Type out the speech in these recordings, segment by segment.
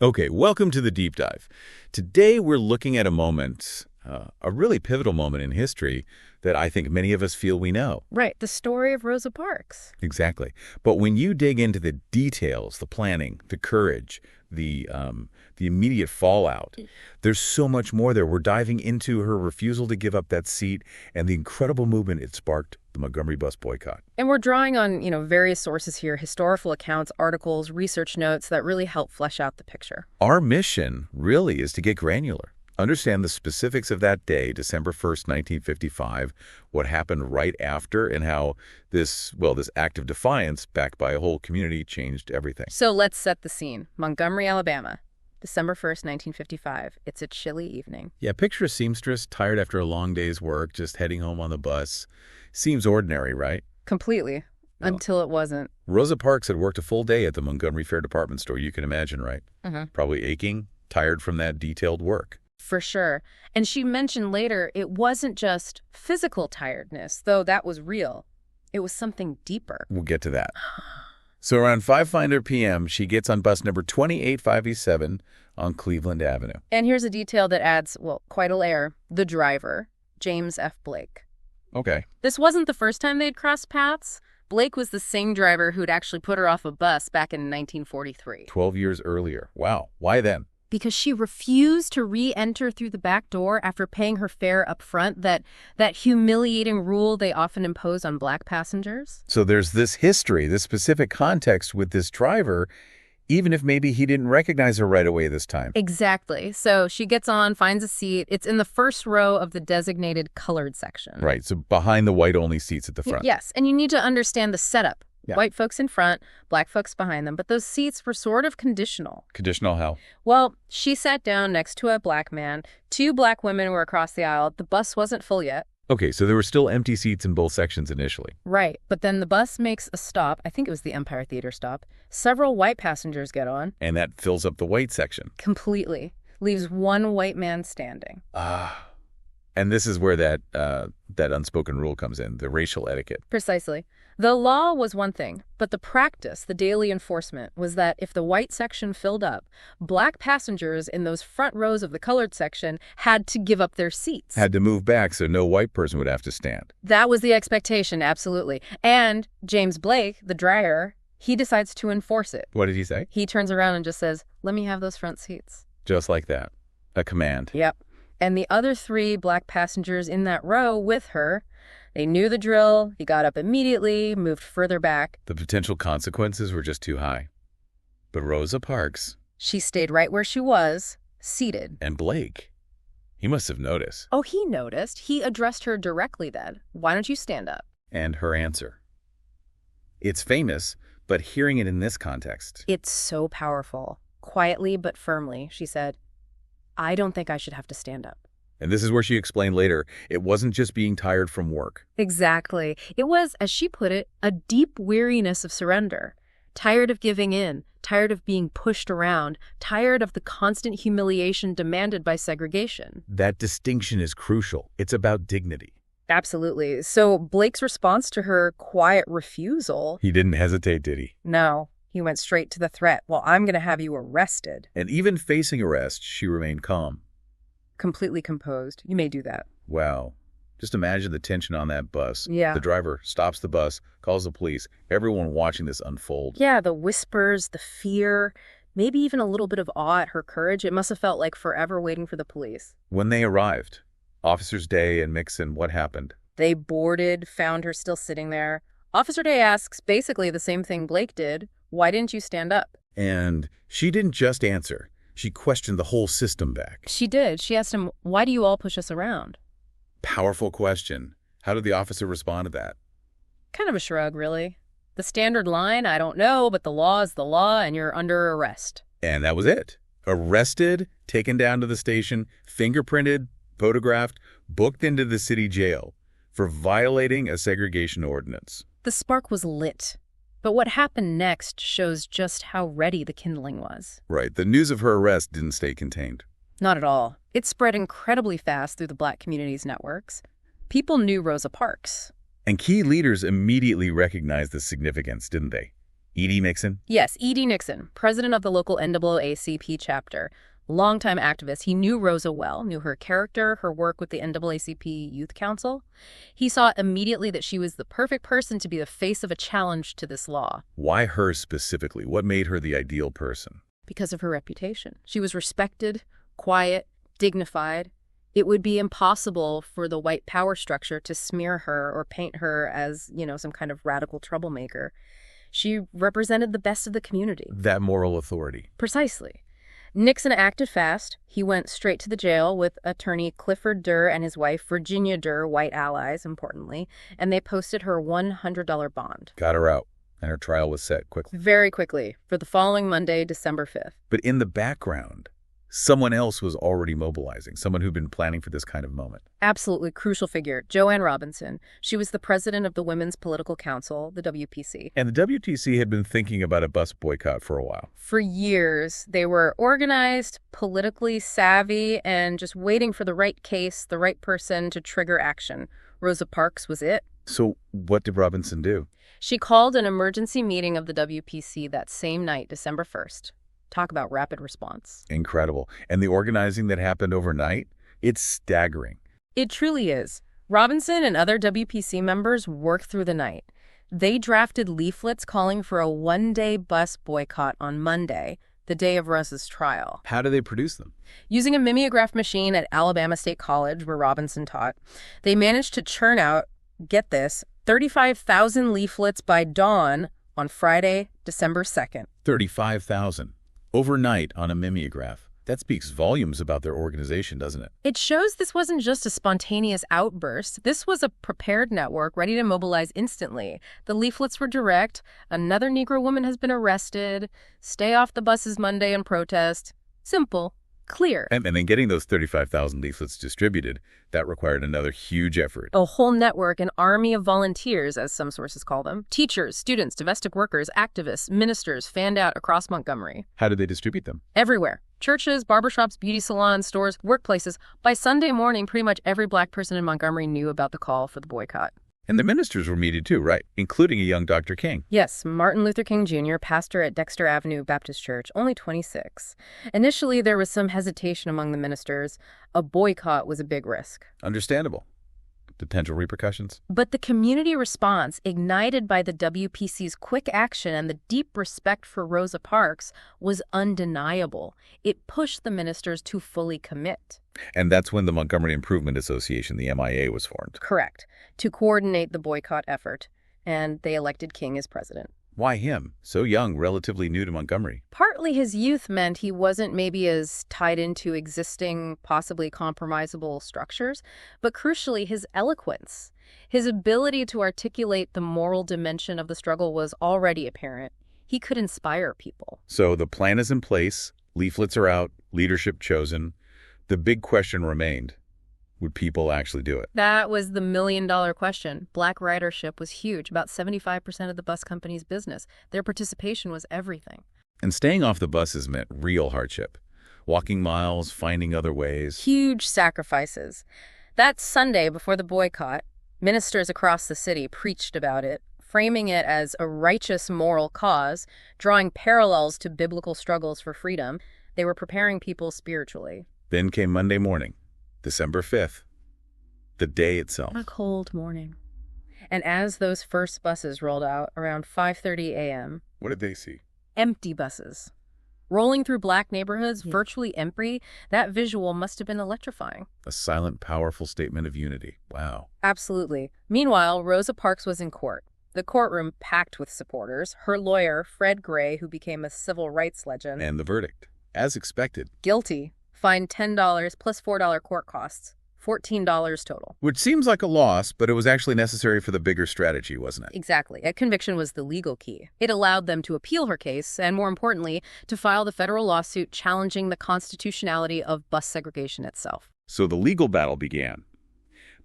Okay, welcome to the deep dive. Today we're looking at a moment, a really pivotal moment in history that I think many of us feel we know. Right, the story of Rosa Parks. Exactly. But when you dig into the details, the planning, the courage, the immediate fallout, there's so much more there. We're diving into her refusal to give up that seat and the incredible movement it sparked, the Montgomery bus boycott. And we're drawing on, various sources here, historical accounts, articles, research notes that really help flesh out the picture. Our mission really is to get granular. Understand the specifics of that day, December 1st, 1955, what happened right after, and how this act of defiance, backed by a whole community, changed everything. So let's set the scene. Montgomery, Alabama, December 1st, 1955. It's a chilly evening. Yeah, picture a seamstress, tired after a long day's work, just heading home on the bus. Seems ordinary, right? Completely. Well, until it wasn't. Rosa Parks had worked a full day at the Montgomery Fair department store, you can imagine, right? Probably aching, tired from that detailed work. For sure. And she mentioned later it wasn't just physical tiredness, though that was real. It was something deeper. We'll get to that. So around 5:00 p.m., she gets on bus number 28587 on Cleveland Avenue. And here's a detail that adds, quite a layer. The driver, James F. Blake. Okay. This wasn't the first time they'd crossed paths. Blake was the same driver who'd actually put her off a bus back in 1943. 12 years earlier. Wow. Why then? Because she refused to re-enter through the back door after paying her fare up front, that humiliating rule they often impose on black passengers. So there's this history, this specific context with this driver, even if maybe he didn't recognize her right away this time. Exactly. So she gets on, finds a seat. It's in the first row of the designated colored section. Right, so behind the white-only seats at the front. Yes, and you need to understand the setup. Yeah. White folks in front, black folks behind them. But those seats were sort of conditional. Conditional how? Well, she sat down next to a black man. 2 black women were across the aisle. The bus wasn't full yet. Okay, so there were still empty seats in both sections initially. Right, but then the bus makes a stop. I think it was the Empire Theater stop. Several white passengers get on. And that fills up the white section. Completely. Leaves one white man standing. And this is where that unspoken rule comes in, the racial etiquette. Precisely. The law was one thing, but the practice, the daily enforcement, was that if the white section filled up, black passengers in those front rows of the colored section had to give up their seats. Had to move back so no white person would have to stand. That was the expectation, absolutely. And James Blake, the driver, he decides to enforce it. What did he say? He turns around and just says, "Let me have those front seats." Just like that. A command. Yep. And the other 3 black passengers in that row with her, they knew the drill. He got up immediately, moved further back. The potential consequences were just too high. But Rosa Parks... She stayed right where she was, seated. And Blake, he must have noticed. Oh, he noticed. He addressed her directly then. "Why don't you stand up?" And her answer. It's famous, but hearing it in this context... It's so powerful. Quietly but firmly, she said, "I don't think I should have to stand up." And this is where she explained later, it wasn't just being tired from work. Exactly. It was, as she put it, a deep weariness of surrender. Tired of giving in, tired of being pushed around, tired of the constant humiliation demanded by segregation. That distinction is crucial. It's about dignity. Absolutely. So Blake's response to her quiet refusal... He didn't hesitate, did he? No. He went straight to the threat. "Well, I'm going to have you arrested." And even facing arrest, she remained calm. Completely composed. You may do that. Wow. Just imagine the tension on that bus. Yeah. The driver stops the bus, calls the police, everyone watching this unfold. Yeah, the whispers, the fear, maybe even a little bit of awe at her courage. It must have felt like forever waiting for the police. When they arrived, Officers Day and Mixon, what happened? They boarded, found her still sitting there. Officer Day asks basically the same thing Blake did. "Why didn't you stand up?" And she didn't just answer. She questioned the whole system back. She did. She asked him, "Why do you all push us around?" Powerful question. How did the officer respond to that? Kind of a shrug, really. The standard line, "I don't know, but the law is the law and you're under arrest." And that was it. Arrested, taken down to the station, fingerprinted, photographed, booked into the city jail for violating a segregation ordinance. The spark was lit. But what happened next shows just how ready the kindling was. Right. The news of her arrest didn't stay contained. Not at all. It spread incredibly fast through the black community's networks. People knew Rosa Parks. And key leaders immediately recognized the significance, didn't they? E.D. Nixon? Yes, E.D. Nixon, president of the local NAACP chapter. Longtime activist. He knew Rosa well, knew her character, her work with the NAACP Youth Council. He saw immediately that she was the perfect person to be the face of a challenge to this law. Why her specifically? What made her the ideal person? Because of her reputation. She was respected, quiet, dignified. It would be impossible for the white power structure to smear her or paint her as, some kind of radical troublemaker. She represented the best of the community. That moral authority. Precisely. Nixon acted fast. He went straight to the jail with attorney Clifford Durr and his wife, Virginia Durr, white allies, importantly, and they posted her $100 bond. Got her out, and her trial was set quickly. Very quickly, for the following Monday, December 5th. But in the background, someone else was already mobilizing, someone who'd been planning for this kind of moment. Absolutely crucial figure, Joanne Robinson. She was the president of the Women's Political Council, the WPC. And the WTC had been thinking about a bus boycott for a while. For years, they were organized, politically savvy, and just waiting for the right case, the right person to trigger action. Rosa Parks was it. So what did Robinson do? She called an emergency meeting of the WPC that same night, December 1st. Talk about rapid response. Incredible. And the organizing that happened overnight? It's staggering. It truly is. Robinson and other WPC members worked through the night. They drafted leaflets calling for a one-day bus boycott on Monday, the day of Rosa's trial. How do they produce them? Using a mimeograph machine at Alabama State College, where Robinson taught, they managed to churn out, get this, 35,000 leaflets by dawn on Friday, December 2nd. 35,000. Overnight on a mimeograph. That speaks volumes about their organization, doesn't it? It shows this wasn't just a spontaneous outburst. This was a prepared network ready to mobilize instantly. The leaflets were direct. Another Negro woman has been arrested. Stay off the buses Monday and protest. Simple. Clear. And then getting those 35,000 leaflets distributed, that required another huge effort. A whole network, an army of volunteers, as some sources call them. Teachers, students, domestic workers, activists, ministers fanned out across Montgomery. How did they distribute them? Everywhere. Churches, barbershops, beauty salons, stores, workplaces. By Sunday morning, pretty much every black person in Montgomery knew about the call for the boycott. And the ministers were meted too, right? Including a young Dr. King. Yes, Martin Luther King Jr., pastor at Dexter Avenue Baptist Church, only 26. Initially, there was some hesitation among the ministers. A boycott was a big risk. Understandable. Potential repercussions? But the community response, ignited by the WPC's quick action and the deep respect for Rosa Parks, was undeniable. It pushed the ministers to fully commit. And that's when the Montgomery Improvement Association, the MIA, was formed. Correct. To coordinate the boycott effort. And they elected King as president. Why him? So young, relatively new to Montgomery. Partly his youth meant he wasn't maybe as tied into existing, possibly compromisable structures, but crucially his eloquence. His ability to articulate the moral dimension of the struggle was already apparent. He could inspire people. So the plan is in place, leaflets are out, leadership chosen. The big question remained. Would people actually do it? That was the million-dollar question. Black ridership was huge, about 75% of the bus company's business. Their participation was everything. And staying off the buses meant real hardship. Walking miles, finding other ways. Huge sacrifices. That Sunday before the boycott, ministers across the city preached about it, framing it as a righteous moral cause, drawing parallels to biblical struggles for freedom. They were preparing people spiritually. Then came Monday morning. December 5th, the day itself. A cold morning. And as those first buses rolled out around 5:30 a.m. What did they see? Empty buses. Rolling through black neighborhoods, virtually empty, that visual must have been electrifying. A silent, powerful statement of unity. Wow. Absolutely. Meanwhile, Rosa Parks was in court. The courtroom packed with supporters. Her lawyer, Fred Gray, who became a civil rights legend. And the verdict, as expected. Guilty. Fined $10 plus $4 court costs. $14 total. Which seems like a loss, but it was actually necessary for the bigger strategy, wasn't it? Exactly. A conviction was the legal key. It allowed them to appeal her case, and more importantly, to file the federal lawsuit challenging the constitutionality of bus segregation itself. So the legal battle began.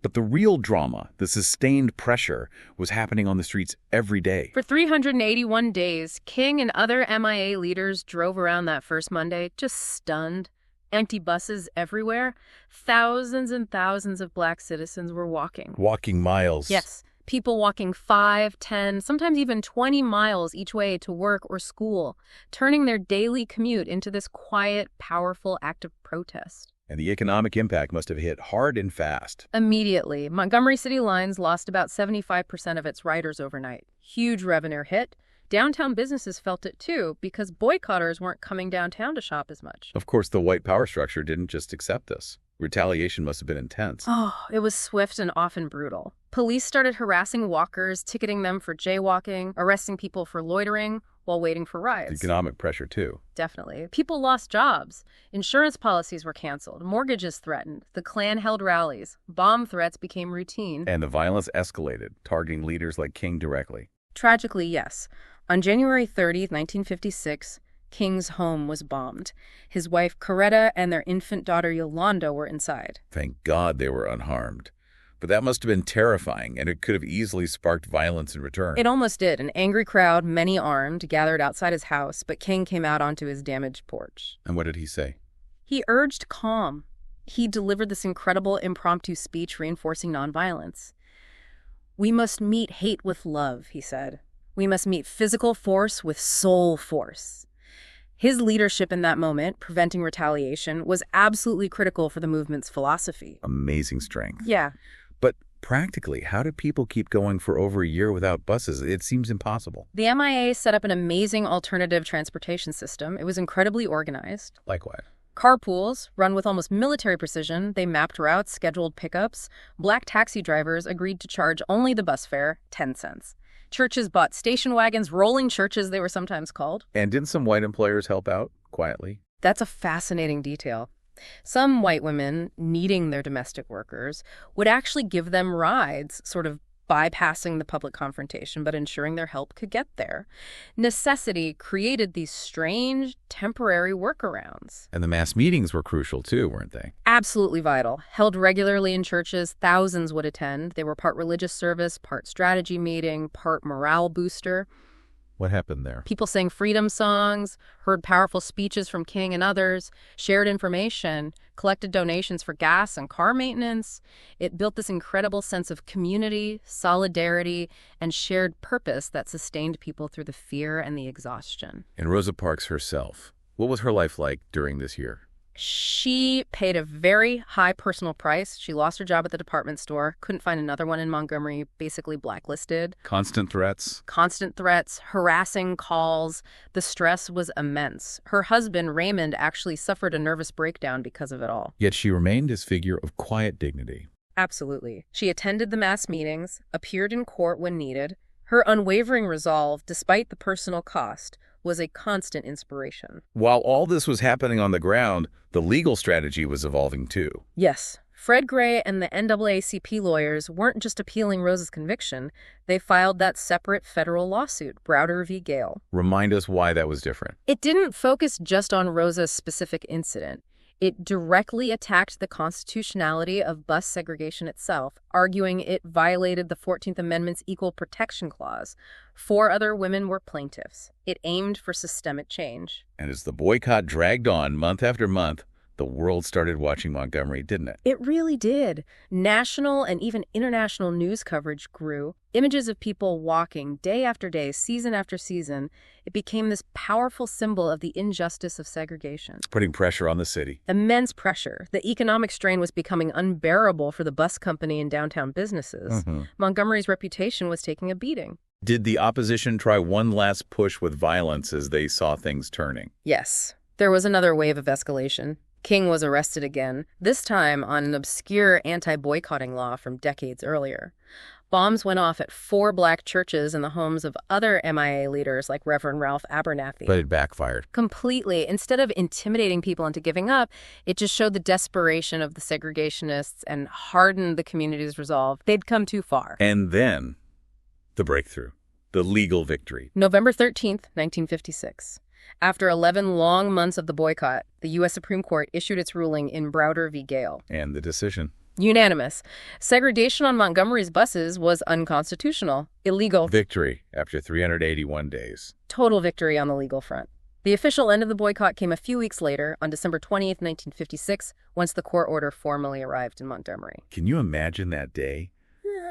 But the real drama, the sustained pressure, was happening on the streets every day. For 381 days, King and other MIA leaders drove around that first Monday, just stunned. Empty buses everywhere. Thousands and thousands of black citizens were walking. Walking miles. Yes, People walking 5, 10, sometimes even 20 miles each way to work or school, turning their daily commute into this quiet, powerful act of protest. And the economic impact must have hit hard and fast. Immediately, Montgomery City Lines lost about 75% of its riders overnight. Huge revenue hit. Downtown businesses felt it too, because boycotters weren't coming downtown to shop as much. Of course, the white power structure didn't just accept this. Retaliation must have been intense. Oh, it was swift and often brutal. Police started harassing walkers, ticketing them for jaywalking, arresting people for loitering while waiting for rides. Economic pressure, too. Definitely. People lost jobs. Insurance policies were canceled. Mortgages threatened. The Klan held rallies. Bomb threats became routine. And the violence escalated, targeting leaders like King directly. Tragically, yes. On January 30th, 1956, King's home was bombed. His wife, Coretta, and their infant daughter, Yolanda, were inside. Thank God they were unharmed. But that must have been terrifying, and it could have easily sparked violence in return. It almost did. An angry crowd, many armed, gathered outside his house, but King came out onto his damaged porch. And what did he say? He urged calm. He delivered this incredible impromptu speech reinforcing nonviolence. "We must meet hate with love," he said. "We must meet physical force with soul force." His leadership in that moment, preventing retaliation, was absolutely critical for the movement's philosophy. Amazing strength. Yeah. But practically, how do people keep going for over a year without buses? It seems impossible. The MIA set up an amazing alternative transportation system. It was incredibly organized. Like what? Carpools, run with almost military precision. They mapped routes, scheduled pickups. Black taxi drivers agreed to charge only the bus fare, 10 cents. Churches bought station wagons, rolling churches they were sometimes called. And didn't some white employers help out quietly? That's a fascinating detail. Some white women, needing their domestic workers, would actually give them rides, sort of bypassing the public confrontation, but ensuring their help could get there. Necessity created these strange, temporary workarounds. And the mass meetings were crucial too, weren't they? Absolutely vital. Held regularly in churches, thousands would attend. They were part religious service, part strategy meeting, part morale booster. What happened there? People sang freedom songs, heard powerful speeches from King and others, shared information, collected donations for gas and car maintenance. It built this incredible sense of community, solidarity, and shared purpose that sustained people through the fear and the exhaustion. And Rosa Parks herself, what was her life like during this year? She paid a very high personal price. She lost her job at the department store, couldn't find another one in Montgomery, basically blacklisted. Constant threats? Constant threats, harassing calls. The stress was immense. Her husband, Raymond, actually suffered a nervous breakdown because of it all. Yet she remained this figure of quiet dignity. Absolutely. She attended the mass meetings, appeared in court when needed. Her unwavering resolve, despite the personal cost, was a constant inspiration. While all this was happening on the ground, the legal strategy was evolving too. Yes. Fred Gray and the NAACP lawyers weren't just appealing Rosa's conviction. They filed that separate federal lawsuit, Browder v. Gale. Remind us why that was different. It didn't focus just on Rosa's specific incident. It directly attacked the constitutionality of bus segregation itself, arguing it violated the 14th Amendment's Equal Protection Clause. 4 other women were plaintiffs. It aimed for systemic change. And as the boycott dragged on month after month, the world started watching Montgomery, didn't it? It really did. National and even international news coverage grew. Images of people walking day after day, season after season. It became this powerful symbol of the injustice of segregation. Putting pressure on the city. Immense pressure. The economic strain was becoming unbearable for the bus company and downtown businesses. Montgomery's reputation was taking a beating. Did the opposition try one last push with violence as they saw things turning? Yes. There was another wave of escalation. King was arrested again, this time on an obscure anti-boycotting law from decades earlier. Bombs went off at 4 black churches and the homes of other MIA leaders like Reverend Ralph Abernathy. But it backfired. Completely. Instead of intimidating people into giving up, it just showed the desperation of the segregationists and hardened the community's resolve. They'd come too far. And then, the breakthrough. The legal victory. November 13th, 1956. After 11 long months of the boycott, the U.S. Supreme Court issued its ruling in Browder v. Gale. And the decision? Unanimous. Segregation on Montgomery's buses was unconstitutional, illegal. Victory after 381 days. Total victory on the legal front. The official end of the boycott came a few weeks later, on December 20th, 1956, once the court order formally arrived in Montgomery. Can you imagine that day?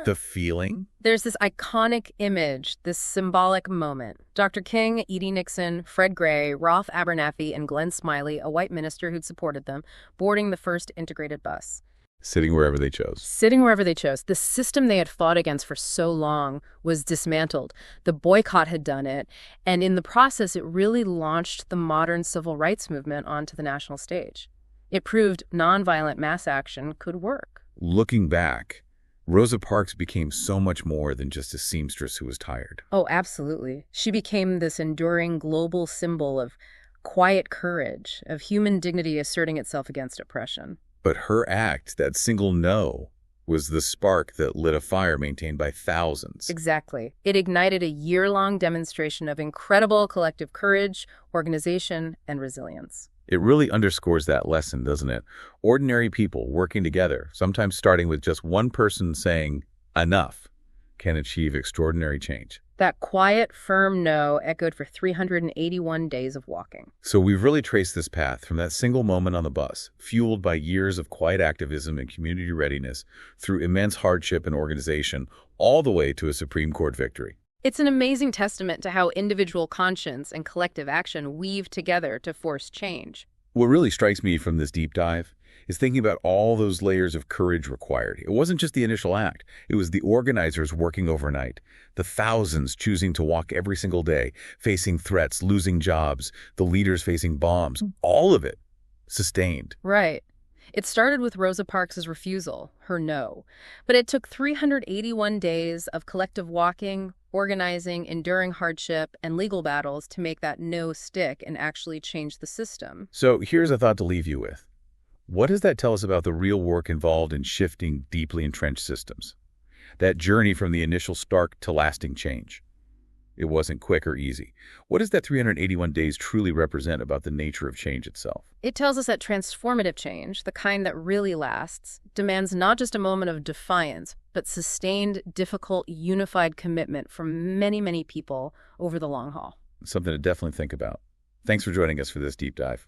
The feeling? There's this iconic image, this symbolic moment. Dr. King, Edie Nixon, Fred Gray, Rolf Abernathy, and Glenn Smiley, a white minister who'd supported them, boarding the first integrated bus. Sitting wherever they chose. Sitting wherever they chose. The system they had fought against for so long was dismantled. The boycott had done it, and in the process, it really launched the modern civil rights movement onto the national stage. It proved nonviolent mass action could work. Looking back, Rosa Parks became so much more than just a seamstress who was tired. Oh, absolutely. She became this enduring global symbol of quiet courage, of human dignity asserting itself against oppression. But her act, that single no, was the spark that lit a fire maintained by thousands. Exactly. It ignited a year-long demonstration of incredible collective courage, organization, and resilience. It really underscores that lesson, doesn't it? Ordinary people working together, sometimes starting with just one person saying, enough, can achieve extraordinary change. That quiet, firm no echoed for 381 days of walking. So we've really traced this path from that single moment on the bus, fueled by years of quiet activism and community readiness, through immense hardship and organization, all the way to a Supreme Court victory. It's an amazing testament to how individual conscience and collective action weave together to force change. What really strikes me from this deep dive is thinking about all those layers of courage required. It wasn't just the initial act. It was the organizers working overnight, the thousands choosing to walk every single day, facing threats, losing jobs, the leaders facing bombs, all of it sustained. Right. It started with Rosa Parks' refusal, her no. But it took 381 days of collective walking, organizing, enduring hardship, and legal battles to make that no stick and actually change the system. So here's a thought to leave you with. What does that tell us about the real work involved in shifting deeply entrenched systems? That journey from the initial spark to lasting change. It wasn't quick or easy. What does that 381 days truly represent about the nature of change itself? It tells us that transformative change, the kind that really lasts, demands not just a moment of defiance, but sustained, difficult, unified commitment from many, many people over the long haul. Something to definitely think about. Thanks for joining us for this deep dive.